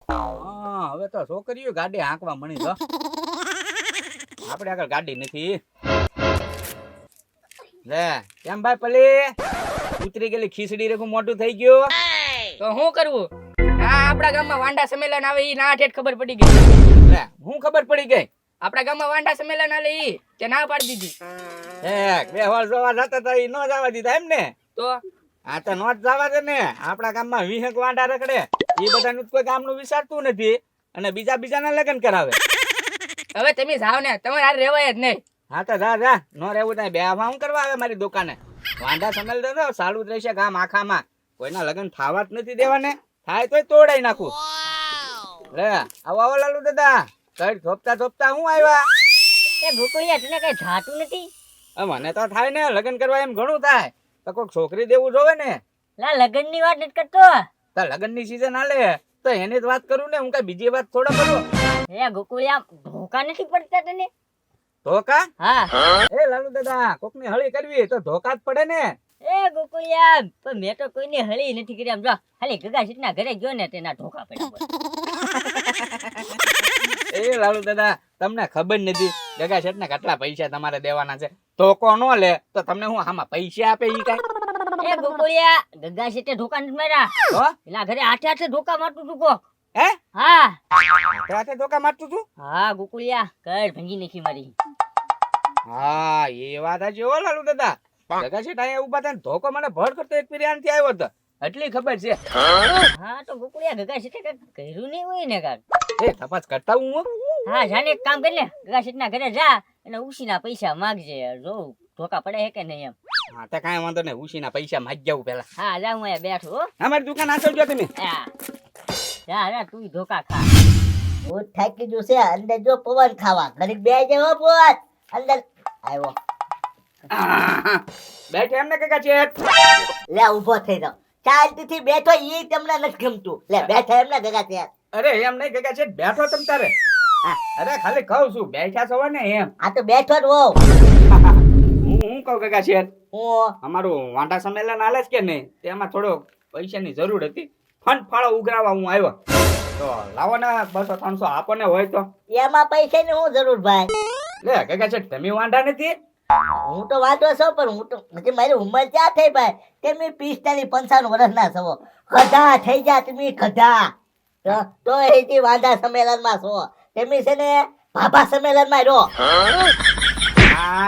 હા હવે તો છોકરીઓ ગાડી હાંકવા મળી જો આપણે આગળ ગાડી નથી લે કેમ ભાઈ પલી ઉતરી ગયેલી ખીચડી રેખું મોટું થઈ ગયું તો શું કરવું? હા, આપણા ગામમાં વાંડા સંમેલન આવે ઈ ના ઠેઠ ખબર પડી ગઈ. લે હું ખબર પડી ગઈ આપણા ગામમાં વાંડા સંમેલન આલે ઈ તે ના પાડી દીધી. બે વાર જોવા જતા હતા ઈ નો જવા દીધા એમ ને તો આ તો નો જ જવા દે ને આપણા ગામમાં 20 વાંડા રખડે એ બધાનું કોઈ ગામનું વિચારતું નથી અને બીજાના લગ્ન કરાવે. હવે તમે જાવ ને, તમારે હારે રહેવાય જ નહીં. હા તો જા નો રહેવું ત્યાં બે આવા હું કરવા આવે મારી દુકાને વાંડા સમેલ દે ચાલુ જ રહેશે ગામ આખામાં કોઈના લગ્ન થવા જ નથી દેવાને થાય તોય તોડાઈ નાખું. લે આવો લાલુ દાદા કઈ ધોપતા હું આવ્યા એ ગોકુળિયા તને કઈ જાતું નથી? મને તો થાય ને લગ્ન કરવા એમ ઘણું થાય તો કોઈક છોકરી દેવું જોવે ને. લા લગન ની વાત નથી કરતો. તો લગ્ન ની સીઝન હાલે તો એની જ વાત કરું ને હું કઈ બીજી વાત થોડો કરું. એ ગોકુળિયા ધોકા નથી પડતા તને? ધોકા? હા. એ લાલુ દાદા કોક ની હળી કરવી તો ધોકા જ પડે ને. એ ગોકુળિયા પણ મેં તો કોઈની હળી નથી કરી. આમ જો ખાલી ગગા સીટના ઘરે ગયો ને તેના ધોકા પડ્યા. એ લાલુ દાદા તમને ખબર નથી ગગા શેઠ ને કેટલા પૈસા તમારે દેવાના છે. ધોકો નો લે તો તમને હું આમાં પૈસા આપે ઈ કાઈ? એ ગોકુળિયા ગગા સીટે ધોકા નથી માર્યા. હો એના ઘરે હાથે ધોકા મારતું તું કોક. હે હા હાથે ધોકા મારતું તું? હા ગોકુળિયા કર ભંગી નાખી મારી. હા એ વાત હાચી હો લાલુ દાદા ગગા શેઠ અહીંયા ઉભા થઈને ધોકો મને ભડ કરતો એક પીરિયાન થી આવ્યો હતો એટલી ખબર છે. હા તો ગોકુળિયા ગગા સીટે કઈ કર્યું નહીં હોય ને કાક. એ તપાસ કરતા હું હા જાને એક કામ કરી લે ગગા સીટના ઘરે જા અને ઉસીના પૈસા માંગજે જો ધોકા પડે હે કે નહીં એમ. હા તો કાંઈ વાંધો નહીં ઉસીના પૈસા માંગી જાવ પેલા. હા જા હું અહીંયા બેઠો હો. અમારી દુકાન આચો જો તમે. હા જા જા તું ધોકા ખા. હું થાકી ગયો છે અંદર જો પવન ખાવા ઘડીક બે જેવો પવન અંદર આવ્યો. બેઠે એમને ગગા શેઠ. લે ઊભો થઈ જાવ ચાલતીથી બેઠો ઈ તમને નથી ગમતું. લે બેઠા એમને ગગા ત્યાં. અરે એમ નહીં ગગા શેઠ બેઠો તમ તારે. અરે ખાલી કહું છું બેઠા છો ને એમ. આ તો બેઠો જ હોવ. હું કહું ગગા શેઠ હું અમારું વાંડા સંમેલન હાલે છે કે નહીં તેમાં થોડો પૈસાની જરૂર હતી ફંડ ફાળો ઉઘરાવા હું આવ્યો તો લાવો ને 200-300 આપો ને હોય તો. એમાં પૈસાની હું જરૂર ભાઈ? લે ગગા શેઠ તમે વાંડા નથી? હું તો વાંચો છો પણ હું તો હજી મારી ઉંમર ક્યાં થઈ ભાઈ? તમે 45-55 વર્ષના છો. ગધા થઈ જા તમે ગધા. તો એથી વાંધા સંમેલનમાં છો તમે છે ને ભાભા સંમેલનમાં રહો.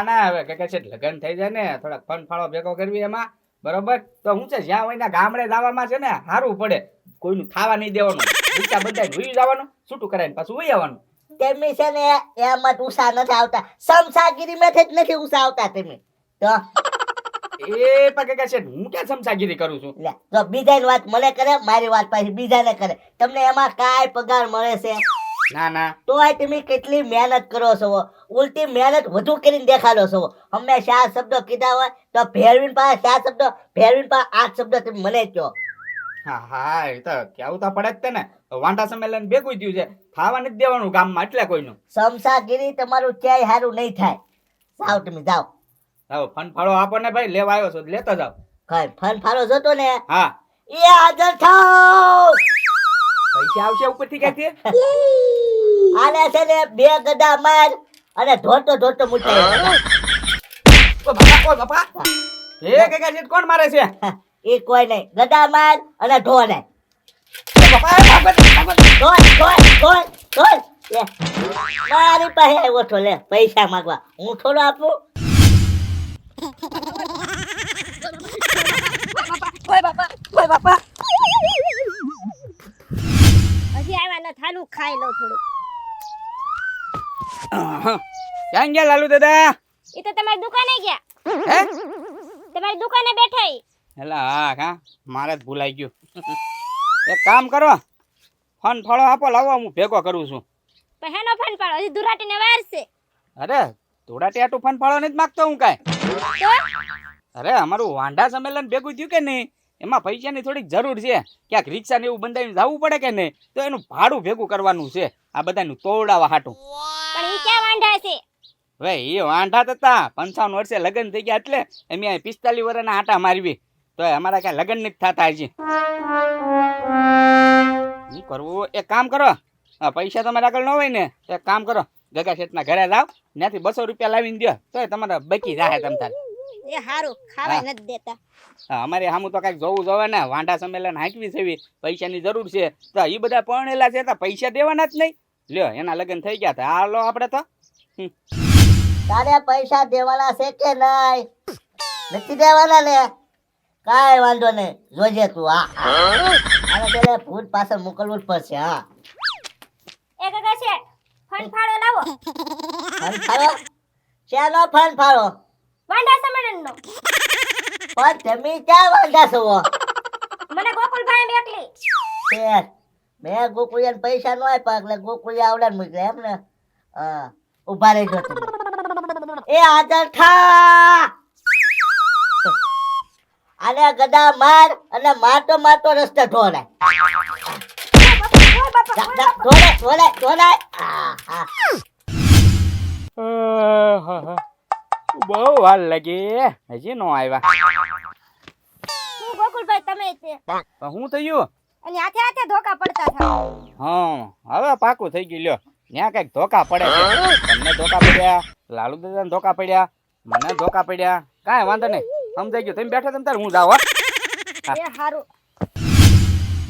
ના હવે ગગા શેઠ લગન થઈ જાય ને થોડાક ફંડ ફાળો ભેગો કરવી એમાં બરોબર તો હું છે જ્યાં હોય ને ગામડે જવામાં છે ને સારું પડે કોઈનું ખાવા નહીં દેવાનું પૈસા બધા ભૂલી જવાનું છૂટું કરાવીને પાછું વહી આવવાનું. તમે છે ને એમાં ઉષા નથી આવતા સમસાગીરી માં જ નથી ઉષા આવતા તમે તો. એ પણ ગગા શેઠ હું ક્યાં સમસાગીરી કરું છું? લે જો બીજાની વાત મને કરે મારી વાત પાછી બીજાને કરે તમને એમાં કાંઈ પગાર મળે છે? ના તોય તમે કેટલી મહેનત કરો છો ઉલટી મહેનત વધુ કરીને દેખાડો છો. હંમેશા 4 શબ્દો કીધા હોય તો ભેરવીન પાસે 4 શબ્દો ભેરવીન પાસે 8 શબ્દો તમે મને કહો. હા એ તો કેવું તો પડે જ તે ને વાંડા સંમેલન ભેગું થયું છે ખાવા નથી દેવાનું ગામમાં એટલે કોઈનું. સમસાગીરી તમારું ક્યાંય સારું નહીં થાય. જાઓ તમે જાઓ. હવે ફંડ ફાળો આપો ને ભાઈ લેવા આવ્યો છો લેતો જાવ. કઈ ફન ફાળો જતો ને હા એ હાજર થાવ. પૈસા આવશે ઉપરથી ક્યાંથી? આને છે ને 2 ગદા માર અને ધોતો મૂટાય. ઓ બાપા એ ગગા શેઠ કોણ મારે છે? એ કોઈ નહીં ગદા માર અને ઢો ને બાપા મારી પાસે આવ્યો છો લે પૈસા માંગવા હું થોડો આપું. ઓય બાપા હજી આવ્યા ન થાલું ખાઈ લો થોડું. ક્યાં ગયા લાલુ દાદા? એ તો તમારી દુકાને ગયા. હે તમારી દુકાને બેઠા ઈ. એલા હા મારે જ ભૂલાઈ ગયું. એક કામ કરો ફંડ ફાળો આપો લાવો હું ભેગો કરું છું. પણ હેનો ફોન પાડો હજી દુરાટીને વાર છે. અરે થોડા ટેટુ ફંડ ફાળો નથી માંગતો હું કાંઈ. તો અરે અમારું વાંડા સંમેલન ભેગું થયું કે નહીં એમાં પૈસાની થોડીક જરૂર છે ક્યાંક રિક્ષા ને એવું બંધાઈને જવું પડે કે નહીં તો એનું ભાડું ભેગું કરવાનું છે આ બધાનું તોડાવા હાટું. પણ ઈ ક્યાં વાંઢા છે? હવે એ વાંઢા હતા 55 વર્ષે લગ્ન થઈ ગયા એટલે અમે 45 વર્ષના આટા મારવી તો અમારા ક્યાં લગ્ન નથી થતા હજી. શું કરવું? એક કામ કરો, પૈસા તમારા આગળ ન હોય ને, એક કામ કરો, ગગા શેઠના ઘરે જાવ, ત્યાંથી 200 રૂપિયા લાવીને દો, તો તમારે બકી જાહે તમ તારે. એ હારું ખાવા નથી દેતા. અમારે સામું તો કઈક જોવું જોવે ને, વાંઢા સંમેલન હાંકવી છે, પૈસાની જરૂર છે, તો એ બધા પરણેલા છે તો પૈસા દેવાના જ નહીં. લ્યો, એના લગ્ન થઈ ગયા હતા, હાલો આપણે તો. તારે પૈસા દેવાના છે કે નહીં? નથી દેવાના ને? કાંઈ વાંધો નહીં, જોજે તું. આને પેલા ભૂત પાછળ મોકલવું જ પડશે. હા, એ ગગા શેઠ ફંડ ફાળો લાવો. ફન ફાળો? શેનો ફન ફાળો? વાંઢા સંમેલનનો. પણ તમે ક્યાં વાંધા છો? મને ગોકુલભાઈ મેકલી. શેઠ, મેં ગોકુળિયાને પૈસા ન આપ્યા એટલે ગોકુળિયા આવડા મોકલ્યા એમ ને? હા, ઉભા રહેજો તમે. એ હાજર થા. આને ગદા માર અને મારતો રસ્તે ઢોળાય. ઢોળાય. બહુ વાર લાગી, હજી નો આવ્યા. હું ગોકુલભાઈ તમે છે. પણ હું થયું? અને હાથે હાથે ધોકા પડતા થાવ. હા, હવે પાકું થઈ ગયું. લ્યો, ત્યાં કઈક ધોકા પડે છે. તમને ધોકા પડ્યા, લાલુ દાદાને ધોકા પડ્યા, મને ધોકા પડ્યા. કાંઈ વાંધો નહીં, સમજાઈ ગયું. તમે બેઠો તમે તાર હું જાવ. એ હારું.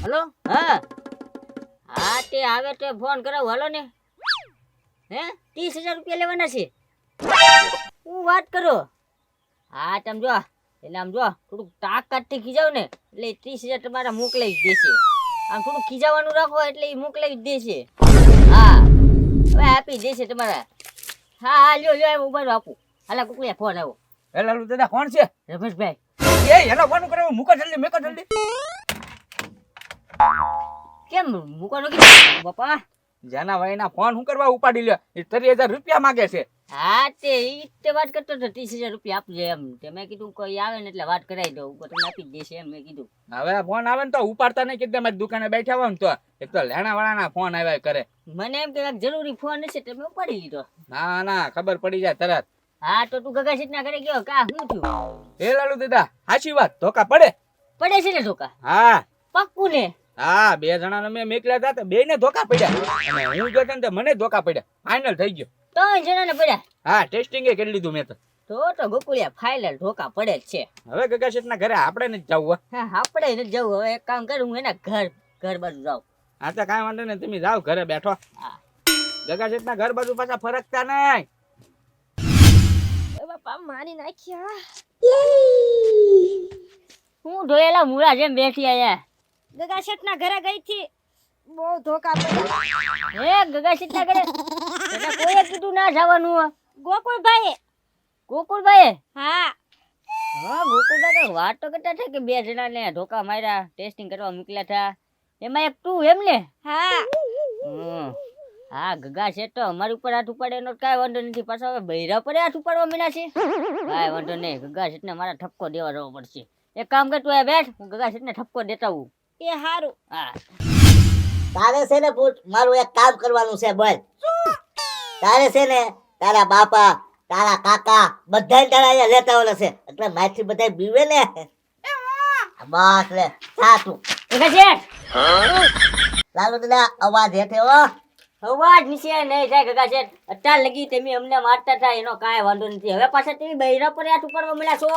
હલો. હા હા, તે આવે તે ફોન કરાવું. હાલો ને. હે 30,000 રૂપિયા લેવાના છે. હું વાત કરો. હા તમે જો, એટલે આમ જો થોડુંક તાકાતથી ખીજાવ ને એટલે 30,000 તમારા મોકલાવી જ દેશે. આમ થોડુંક ખીજાવાનું રાખો એટલે એ મોકલાવી જ દેશે. હા, હવે આપી દેશે તમારા. હા હા, લ્યો ઉભા આપું. હાલા કુકલિયા ફોન આવ્યો. એ લાલુ દાદા કોણ છે? રમેશભાઈ. એ એનો ફોન કરાવો, મૂકો જલ્દી, મેકો જલ્દી. કેમ મૂકવાનું કીધું બાપા? જેના ભાઈના ફોન હું કરવા ઉપાડી લ્યો, એ 30,000 રૂપિયા માંગે છે. હા તે ઈ તે વાત કરતો હતો 30,000 રૂપિયા આપજે એમ. તે મેં કીધું કોઈ આવે ને એટલે વાત કરાવી દઉં, તમને આપી જ દેશે એમ મેં કીધું. હવે ફોન આવે ને તો ઉપાડતા નહીં, કીધું મારી દુકાને બેઠા હોય ને તો એક તો લેણા વાળાના ફોન આવ્યા કરે. મને એમ કે કાંઈક જરૂરી ફોન હશે તો મેં ઉપાડી લીધો. ના ખબર પડી જાય તરત. હા તો તું ગગા શેઠના ઘરે ગયો કા શું થયું? એ લાલુ દાદા સાચી વાત, ધોકા પડે. પડે છે ને ધોકા? હા પાક્કું ને? હા, 2 જણાને મેં મેકલ્યા હતા, 2 ને ધોકા પડ્યા, અને હું જોતો ને તો મને ધોકા પડ્યા. ફાઇનલ થઈ ગયો. 3 જણાને પડ્યા? હા, ટેસ્ટિંગ કરી લીધું મેં તો. તો ગોકુળિયા ફાઇનલ ધોકા પડે જ છે. હવે ગગા શેઠના ઘરે આપણે નથી જવું. હા આપણે નથી જવું. હવે એક કામ કરું, હું એના ઘર બાજુ જાઉં. હા તો કાંઈ વાંધો નહીં, તમે જાઓ ઘરે બેઠો. હા. ગગા શેઠના ઘર બાજુ પાછા ફરકતા નહીં. એ બાપા મારી નાખ્યા. હું ધોયેલા મૂળા જેમ બેઠી આયા. ગગા શેઠના ઘરે ગઈ થી બહુ ધોકા પડ્યા. હે ગગા શેઠના ઘરે તને કોઈએ કીધું ના જવાનું? ગોકુલભાઈ. ગોકુળભાઈ? હા. હા ગોકુળભાઈ વાત તો કરતા હતા કે 2 જણાને ધોકા માર્યા, ટેસ્ટિંગ કરવા મોકલ્યા હતા. એમાં એક તું એમ ને? હા. હા ગગા શેઠ તો અમારી ઉપર હાથ ઉપાડે એનો કાંઈ વાંધો નથી. પાછા હવે બૈરા પર હાથ ઉપાડવા મીના છે. કાંઈ વાંધો નહીં, ગગા શેઠને મારા ઠપકો દેવા જવો પડશે. એક કામ કર, તું આ બેઠ, હું ગગા શેઠને ઠપકો દેતા હું. એ હારું. હા તારે છે ને ભૂત, મારું એક કામ કરવાનું છે. બોલ. તારે છે ને તારા બાપા, તારા કાકા બધાને તારા અહીંયા લેતા આવવાના છે, એટલે મારથી બધા બીવે ને. બસ લે થા તું. ગગા શેઠ લાલુ દાદા અવાજ હેઠે હો. અવાજ નીચે નહીં થાય ગગા શેઠ. અત્યાર લગી તમે અમને મારતા હતા એનો કાંઈ વાંધો નથી. હવે પાછા તમે બૈરા પર હાથ ઉપાડવા મળ્યા છો.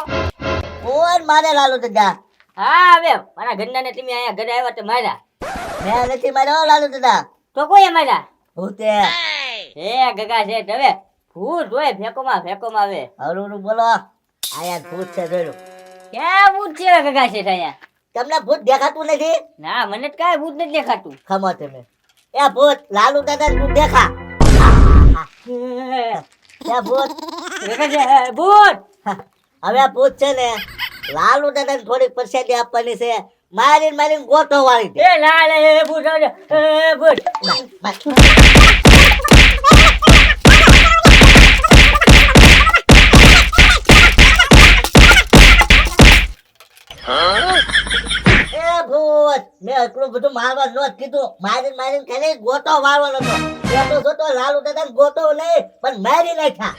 કોણ મારે લાલુ દાદા? હા હવે મારા ઘરના ને તમે અહીંયા ઘરે આવ્યા તો માર્યા. મેં નથી માર્યો લાલુ દાદા. તો કોઈ માર્યા? ભૂતે. હે ગગા શેઠ હવે ભૂત હોય ફેંકોમાં આવે. હરું બોલો. આયા ભૂત છે જોયું. ક્યાં ભૂત છે ગગા શેઠ અહીંયા? તમને ભૂત દેખાતું નથી? ના મને તો કાંઈ ભૂત નથી દેખાતું. ખમો તમે. એ ભૂત લાલુ દાદા તું દેખા. એ ભૂત. ગગા શેઠ ભૂત. હવે ભૂત છે ને લાલુ દાદા ને થોડીક પરસાદી આપવાની છે. મારીને ગોઠો વાળી દે. એ લાલ એ ભૂત એ ભૂત. એ ભૂત, મેં એટલું બધું મારવા ન કીધું. મારીને ખાલી ગોટો વાળવાનો હતો. એટલો જોતો લાલુ દાદા ગોટો નહીં પણ મારી નાખ્યા.